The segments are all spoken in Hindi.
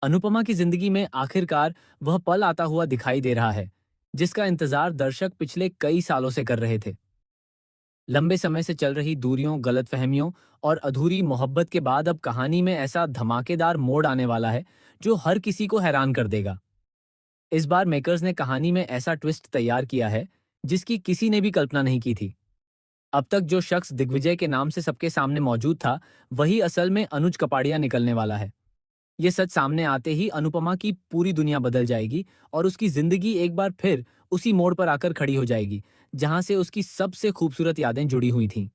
अनुपमा की जिंदगी में आखिरकार वह पल आता हुआ दिखाई दे रहा है, जिसका इंतजार दर्शक पिछले कई सालों से कर रहे थे। लंबे समय से चल रही दूरियों, गलतफहमियों और अधूरी मोहब्बत के बाद अब कहानी में ऐसा धमाकेदार मोड़ आने वाला है, जो हर किसी को हैरान कर देगा। इस बार मेकर्स ने कहानी में ऐसा ट्विस्ट तैयार किया है, जिसकी किसी ने भी कल्पना नहीं की थी। अब तक जो शख्स दिग्विजय के नाम से सबके सामने मौजूद था, वही असल में अनुज कपाड़िया निकलने वाला है। ये सच सामने आते ही अनुपमा की पूरी दुनिया बदल जाएगी और उसकी जिंदगी एक बार फिर उसी मोड़ पर आकर खड़ी हो जाएगी, जहां से उसकी सबसे खूबसूरत यादें जुड़ी हुई थीं।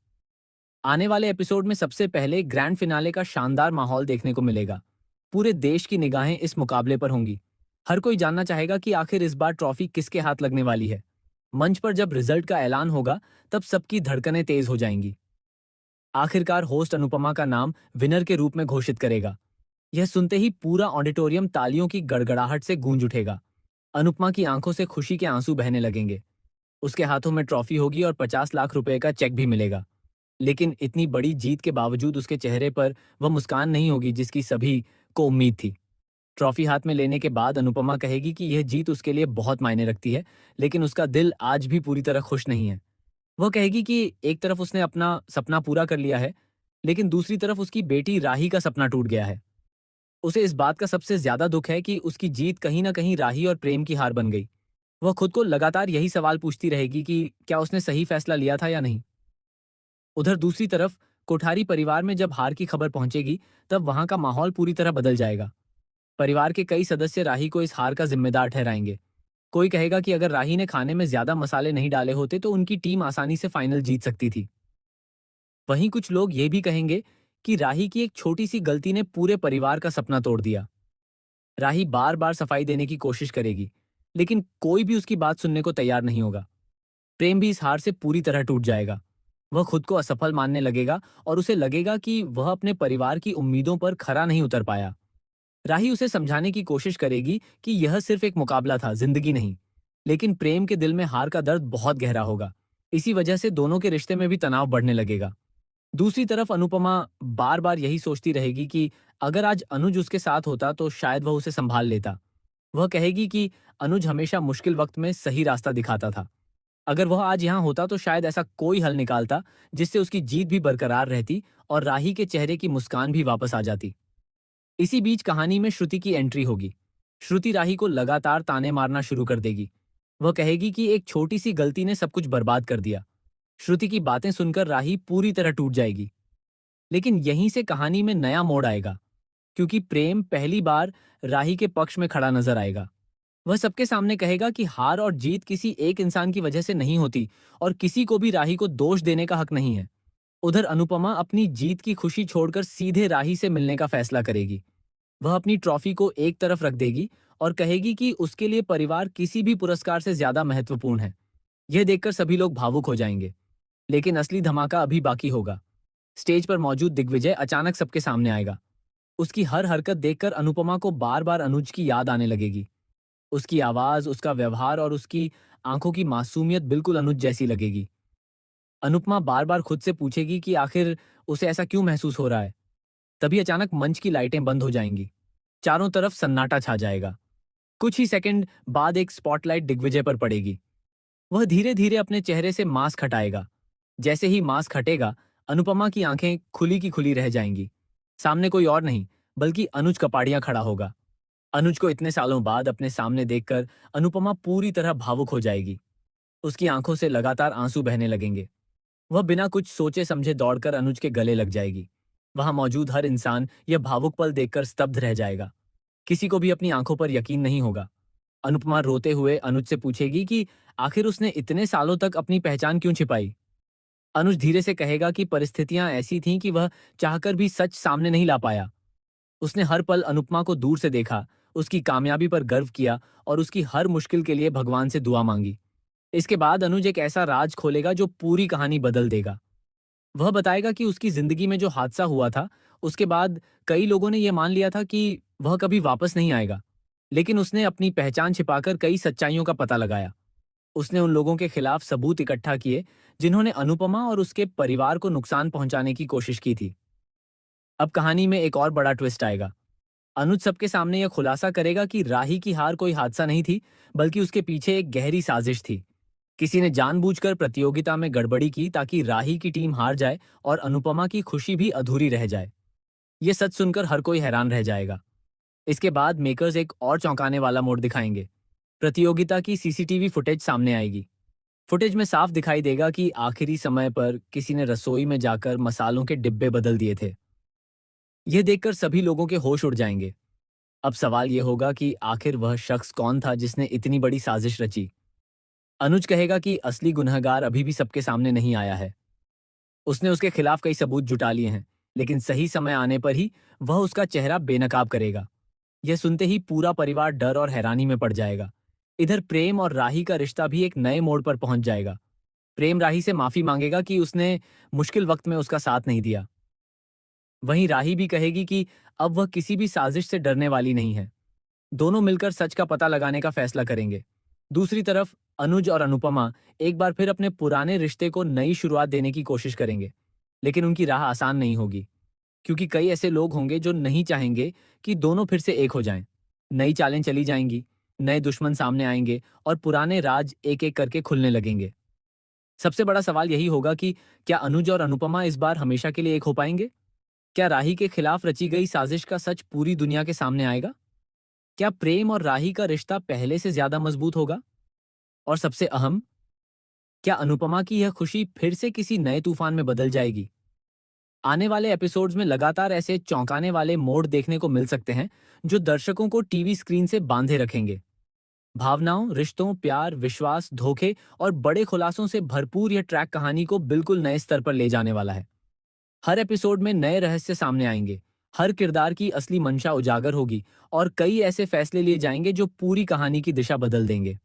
आने वाले एपिसोड में सबसे पहले ग्रैंड फिनाले का शानदार माहौल देखने को मिलेगा। पूरे देश की निगाहें इस मुकाबले पर होंगी। हर कोई जानना चाहेगा कि आखिर इस बार ट्रॉफी किसके हाथ लगने वाली है। मंच पर जब रिजल्ट का ऐलान होगा, तब सबकी धड़कनें तेज हो जाएंगी। आखिरकार होस्ट अनुपमा का नाम विनर के रूप में घोषित करेगा। यह सुनते ही पूरा ऑडिटोरियम तालियों की गड़गड़ाहट से गूंज उठेगा। अनुपमा की आंखों से खुशी के आंसू बहने लगेंगे। उसके हाथों में ट्रॉफी होगी और 50 लाख रुपए का चेक भी मिलेगा। लेकिन इतनी बड़ी जीत के बावजूद उसके चेहरे पर वह मुस्कान नहीं होगी जिसकी सभी को उम्मीद थी। ट्रॉफी हाथ में लेने के बाद अनुपमा कहेगी कि यह जीत उसके लिए बहुत मायने रखती है, लेकिन उसका दिल आज भी पूरी तरह खुश नहीं है। वह कहेगी कि एक तरफ उसने अपना सपना पूरा कर लिया है, लेकिन दूसरी तरफ उसकी बेटी राही का सपना टूट गया है। उसे इस बात का सबसे ज्यादा दुख है कि उसकी जीत कहीं न कहीं राही और प्रेम की हार बन गई। वह खुद को लगातार यही सवाल पूछती रहेगी कि क्या उसने सही फैसला लिया था या नहीं। उधर दूसरी तरफ कोठारी परिवार में जब हार की खबर पहुंचेगी, तब वहां का माहौल पूरी तरह बदल जाएगा। परिवार के कई सदस्य राही को इस हार का जिम्मेदार ठहराएंगे। कोई कहेगा कि अगर राही ने खाने में ज्यादा मसाले नहीं डाले होते तो उनकी टीम आसानी से फाइनल जीत सकती थी। वहीं कुछ लोग ये भी कहेंगे कि राही की एक छोटी सी गलती ने पूरे परिवार का सपना तोड़ दिया। राही बार बार सफाई देने की कोशिश करेगी, लेकिन कोई भी उसकी बात सुनने को तैयार नहीं होगा। प्रेम भी इस हार से पूरी तरह टूट जाएगा। वह खुद को असफल मानने लगेगा और उसे लगेगा कि वह अपने परिवार की उम्मीदों पर खरा नहीं उतर पाया। राही उसे समझाने की कोशिश करेगी कि यह सिर्फ एक मुकाबला था, जिंदगी नहीं। लेकिन प्रेम के दिल में हार का दर्द बहुत गहरा होगा। इसी वजह से दोनों के रिश्ते में भी तनाव बढ़ने लगेगा। दूसरी तरफ अनुपमा बार बार यही सोचती रहेगी कि अगर आज अनुज उसके साथ होता तो शायद वह उसे संभाल लेता। वह कहेगी कि अनुज हमेशा मुश्किल वक्त में सही रास्ता दिखाता था। अगर वह आज यहाँ होता तो शायद ऐसा कोई हल निकालता जिससे उसकी जीत भी बरकरार रहती और राही के चेहरे की मुस्कान भी वापस आ जाती। इसी बीच कहानी में श्रुति की एंट्री होगी। श्रुति राही को लगातार ताने मारना शुरू कर देगी। वह कहेगी कि एक छोटी सी गलती ने सब कुछ बर्बाद कर दिया। श्रुति की बातें सुनकर राही पूरी तरह टूट जाएगी। लेकिन यहीं से कहानी में नया मोड़ आएगा, क्योंकि प्रेम पहली बार राही के पक्ष में खड़ा नजर आएगा। वह सबके सामने कहेगा कि हार और जीत किसी एक इंसान की वजह से नहीं होती और किसी को भी राही को दोष देने का हक नहीं है। उधर अनुपमा अपनी जीत की खुशी छोड़कर सीधे राही से मिलने का फैसला करेगी। वह अपनी ट्रॉफी को एक तरफ रख देगी और कहेगी कि उसके लिए परिवार किसी भी पुरस्कार से ज्यादा महत्वपूर्ण है। यह देखकर सभी लोग भावुक हो जाएंगे। लेकिन असली धमाका अभी बाकी होगा। स्टेज पर मौजूद दिग्विजय अचानक सबके सामने आएगा। उसकी हर हरकत देखकर अनुपमा को बार बार अनुज की याद आने लगेगी। उसकी आवाज, उसका व्यवहार और उसकी आंखों की मासूमियत बिल्कुल अनुज जैसी लगेगी। अनुपमा बार बार खुद से पूछेगी कि आखिर उसे ऐसा क्यों महसूस हो रहा है। तभी अचानक मंच की लाइटें बंद हो जाएंगी। चारों तरफ सन्नाटा छा जाएगा। कुछ ही सेकंड बाद एक स्पॉटलाइट दिग्विजय पर पड़ेगी। वह धीरे धीरे अपने चेहरे से मास्क हटाएगा। जैसे ही मास्क हटेगा, अनुपमा की आंखें खुली की खुली रह जाएंगी। सामने कोई और नहीं, बल्कि अनुज कपाड़िया खड़ा होगा। अनुज को इतने सालों बाद अपने सामने देखकर अनुपमा पूरी तरह भावुक हो जाएगी। उसकी आंखों से लगातार आंसू बहने लगेंगे। वह बिना कुछ सोचे समझे दौड़कर अनुज के गले लग जाएगी। वहां मौजूद हर इंसान यह भावुक पल देखकर स्तब्ध रह जाएगा। किसी को भी अपनी आंखों पर यकीन नहीं होगा। अनुपमा रोते हुए अनुज से पूछेगी कि आखिर उसने इतने सालों तक अपनी पहचान क्यों छिपाई। अनुज धीरे से कहेगा कि परिस्थितियां ऐसी थीं कि वह चाहकर भी सच सामने नहीं ला पाया। उसने हर पल अनुपमा को दूर से देखा, उसकी कामयाबी पर गर्व किया और उसकी हर मुश्किल के लिए भगवान से दुआ मांगी। इसके बाद अनुज एक ऐसा राज खोलेगा जो पूरी कहानी बदल देगा। वह बताएगा कि उसकी जिंदगी में जो हादसा हुआ था, उसके बाद कई लोगों ने यह मान लिया था कि वह कभी वापस नहीं आएगा। लेकिन उसने अपनी पहचान छिपाकर कई सच्चाइयों का पता लगाया। उसने उन लोगों के खिलाफ सबूत इकट्ठा किए जिन्होंने अनुपमा और उसके परिवार को नुकसान पहुंचाने की कोशिश की थी। अब कहानी में एक और बड़ा ट्विस्ट आएगा। अनुज सबके सामने यह खुलासा करेगा कि राही की हार कोई हादसा नहीं थी, बल्कि उसके पीछे एक गहरी साजिश थी। किसी ने जानबूझकर प्रतियोगिता में गड़बड़ी की ताकि राही की टीम हार जाए और अनुपमा की खुशी भी अधूरी रह जाए। ये सच सुनकर हर कोई हैरान रह जाएगा। इसके बाद मेकर्स एक और चौंकाने वाला मोड़ दिखाएंगे। प्रतियोगिता की सीसीटीवी फुटेज सामने आएगी। फुटेज में साफ दिखाई देगा कि आखिरी समय पर किसी ने रसोई में जाकर मसालों के डिब्बे बदल दिए थे। यह देखकर सभी लोगों के होश उड़ जाएंगे। अब सवाल यह होगा कि आखिर वह शख्स कौन था जिसने इतनी बड़ी साजिश रची। अनुज कहेगा कि असली गुनहगार अभी भी सबके सामने नहीं आया है। उसने उसके खिलाफ कई सबूत जुटा लिए हैं, लेकिन सही समय आने पर ही वह उसका चेहरा बेनकाब करेगा। यह सुनते ही पूरा परिवार डर और हैरानी में पड़ जाएगा। इधर प्रेम और राही का रिश्ता भी एक नए मोड़ पर पहुंच जाएगा। प्रेम राही से माफी मांगेगा कि उसने मुश्किल वक्त में उसका साथ नहीं दिया। वहीं राही भी कहेगी कि अब वह किसी भी साजिश से डरने वाली नहीं है। दोनों मिलकर सच का पता लगाने का फैसला करेंगे। दूसरी तरफ अनुज और अनुपमा एक बार फिर अपने पुराने रिश्ते को नई शुरुआत देने की कोशिश करेंगे, लेकिन उनकी राह आसान नहीं होगी, क्योंकि कई ऐसे लोग होंगे जो नहीं चाहेंगे कि दोनों फिर से एक हो जाएं। नई चालें चली जाएंगी, नए दुश्मन सामने आएंगे और पुराने राज एक एक करके खुलने लगेंगे। सबसे बड़ा सवाल यही होगा कि क्या अनुज और अनुपमा इस बार हमेशा के लिए एक हो पाएंगे? क्या राही के खिलाफ रची गई साजिश का सच पूरी दुनिया के सामने आएगा? क्या प्रेम और राही का रिश्ता पहले से ज्यादा मजबूत होगा? और सबसे अहम, क्या अनुपमा की यह खुशी फिर से किसी नए तूफान में बदल जाएगी? आने वाले एपिसोड्स में लगातार ऐसे चौंकाने वाले मोड़ देखने को मिल सकते हैं, जो दर्शकों को टीवी स्क्रीन से बांधे रखेंगे। भावनाओं, रिश्तों, प्यार, विश्वास, धोखे और बड़े खुलासों से भरपूर यह ट्रैक कहानी को बिल्कुल नए स्तर पर ले जाने वाला है। हर एपिसोड में नए रहस्य सामने आएंगे, हर किरदार की असली मंशा उजागर होगी और कई ऐसे फैसले लिए जाएंगे जो पूरी कहानी की दिशा बदल देंगे।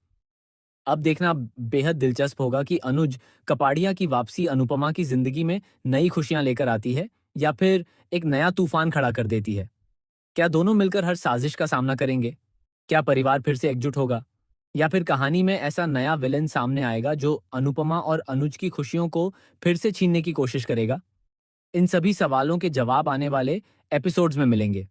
अब देखना बेहद दिलचस्प होगा कि अनुज कपाड़िया की वापसी अनुपमा की जिंदगी में नई खुशियां लेकर आती है या फिर एक नया तूफान खड़ा कर देती है। क्या दोनों मिलकर हर साजिश का सामना करेंगे? क्या परिवार फिर से एकजुट होगा? या फिर कहानी में ऐसा नया विलेन सामने आएगा जो अनुपमा और अनुज की खुशियों को फिर से छीनने की कोशिश करेगा? इन सभी सवालों के जवाब आने वाले एपिसोड्स में मिलेंगे।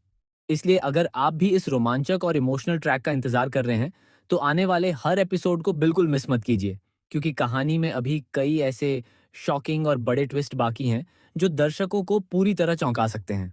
इसलिए अगर आप भी इस रोमांचक और इमोशनल ट्रैक का इंतजार कर रहे हैं, तो आने वाले हर एपिसोड को बिल्कुल मिस मत कीजिए, क्योंकि कहानी में अभी कई ऐसे शॉकिंग और बड़े ट्विस्ट बाकी हैं, जो दर्शकों को पूरी तरह चौंका सकते हैं।